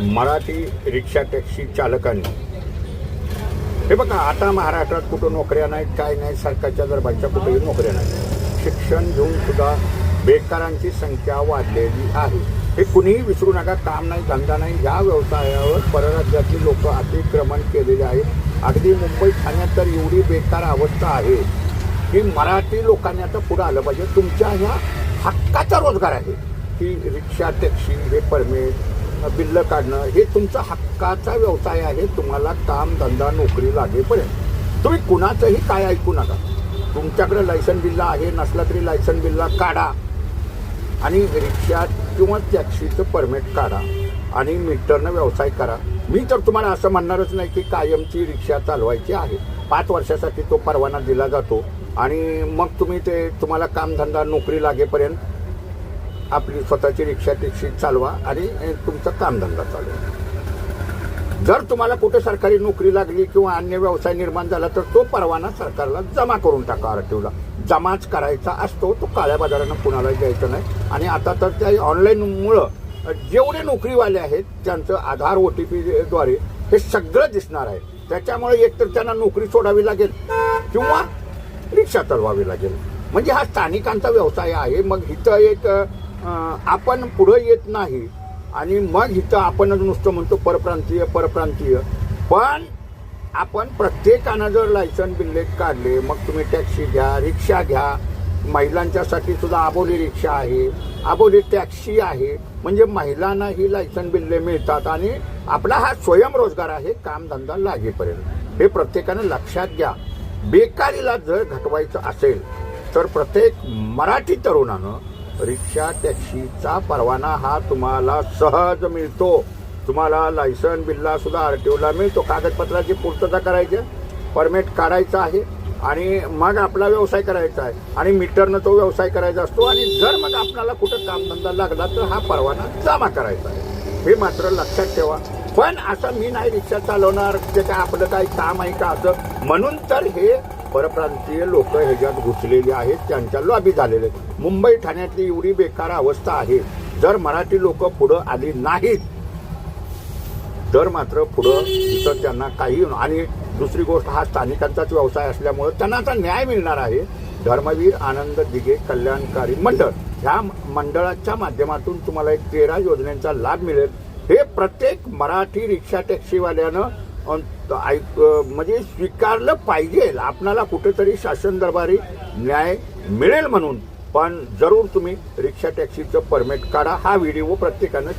Marathi rickshaw taxi चालकांनी हे बघा, आता महाराष्ट्रात कुठं नोकऱ्या नाहीत, काय नाही, सरकारच्या दरबारच्या कुठेही नोकऱ्या नाहीत. शिक्षण घेऊन सुद्धा बेकारांची संख्या वाढलेली आहे. हे कुणीही विसरू नका. काम नाही, धंदा नाही, या व्यवसायावर परराज्यातली लोक अतिक्रमण केलेले आहेत. अगदी मुंबई ठाण्यात तर एवढी बेकार अवस्था आहे की मराठी लोकांनी आता पुढे आलं पाहिजे. तुमच्या ह्या हक्काचा रोजगार आहे की रिक्षा टॅक्सी, हे परमिट, बिल्ल काढणं, हे तुमचा हक्काचा व्यवसाय आहे. तुम्हाला काम धंदा नोकरी लागेपर्यंत तुम्ही कुणाचंही काय ऐकू नका. तुमच्याकडे लायसन बिल्ला आहे, नसला तरी लायसन बिल्ला काढा आणि रिक्षा किंवा टॅक्सीचं परमिट काढा आणि मीटरनं व्यवसाय करा. मी तर तुम्हाला असं म्हणणारच नाही की कायमची रिक्षा चालवायची आहे. 5 वर्षासाठी तो परवाना दिला जातो आणि मग तुम्ही तुम्हाला कामधंदा नोकरी लागेपर्यंत आपली स्वतःची रिक्षा टॅक्सी चालवा आणि तुमचा कामधंदा चालवा. जर तुम्हाला कुठे सरकारी नोकरी लागली किंवा अन्य व्यवसाय निर्माण झाला तर तो परवाना सरकारला जमा करून टाका. आरटीओला जमाच करायचा असतो, तो काळ्या बाजारानं कुणाला द्यायचा नाही. आणि आता तर त्या ऑनलाईनमुळं जेवढे नोकरीवाले आहेत त्यांचं आधार OTP द्वारे हे सगळं दिसणार आहे. त्याच्यामुळे एकतर त्यांना नोकरी सोडावी लागेल किंवा रिक्षा चालवावी लागेल. म्हणजे हा स्थानिकांचा व्यवसाय आहे. मग इथं एक आपण पुढं येत नाही आणि मग इथं आपणच नुसतं म्हणतो परप्रांतीय परप्रांतीय. पण आपण प्रत्येकानं जर लायसन बिल्ले काढले, मग तुम्ही टॅक्सी घ्या, रिक्षा घ्या. महिलांच्यासाठी सुद्धा आबोली रिक्षा आहे, आबोली टॅक्सी आहे. म्हणजे महिलांना ही लायसन बिल्ले मिळतात आणि आपला हा स्वयंरोजगार आहे कामधंदा लागेपर्यंत. हे प्रत्येकानं लक्षात घ्या. बेकारीला जर घटवायचं असेल तर प्रत्येक मराठी तरुणानं रिक्षा टॅक्सीचा परवाना हा तुम्हाला सहज मिळतो. तुम्हाला लायसन बिल्ला सुद्धा आरटीओला मिळतो. कागदपत्राची पूर्तता करायची, परमिट काढायचं आहे आणि मग आपला व्यवसाय करायचा आहे आणि मीटरनं तो व्यवसाय करायचा असतो. आणि जर मग आपल्याला कुठं कामधंदा लागला तर हा परवाना जमा करायचा आहे. हे मात्र लक्षात ठेवा. पण असं मी नाही रिक्षा चालवणार, ते काय आपलं काही काम आहे का असं म्हणून तर हे परप्रांतीय लोक ह्याच्यात घुसलेली आहेत, त्यांच्या लॉबी झालेले आहेत. मुंबई ठाण्यातली एवढी बेकार अवस्था आहे. जर मराठी लोक पुढं आली नाहीत तर मात्र पुढं इथं त्यांना काही. आणि दुसरी गोष्ट, हा स्थानिकांचाच व्यवसाय असल्यामुळं त्यांना आता न्याय मिळणार आहे. धर्मवीर आनंद दिघे कल्याणकारी मंडळ, ह्या मंडळाच्या माध्यमातून तुम्हाला एक 13 योजनेचा लाभ मिळेल. हे प्रत्येक मराठी रिक्षा टॅक्सीवाल्यानं म्हणजे स्वीकारलं पाहिजे. आपणाला कुठेतरी शासन दरबारी न्याय मिळेल म्हणून. पण जरूर तुम्ही रिक्षा टॅक्सीचं परमिट काढा. हा व्हिडिओ प्रत्येकानं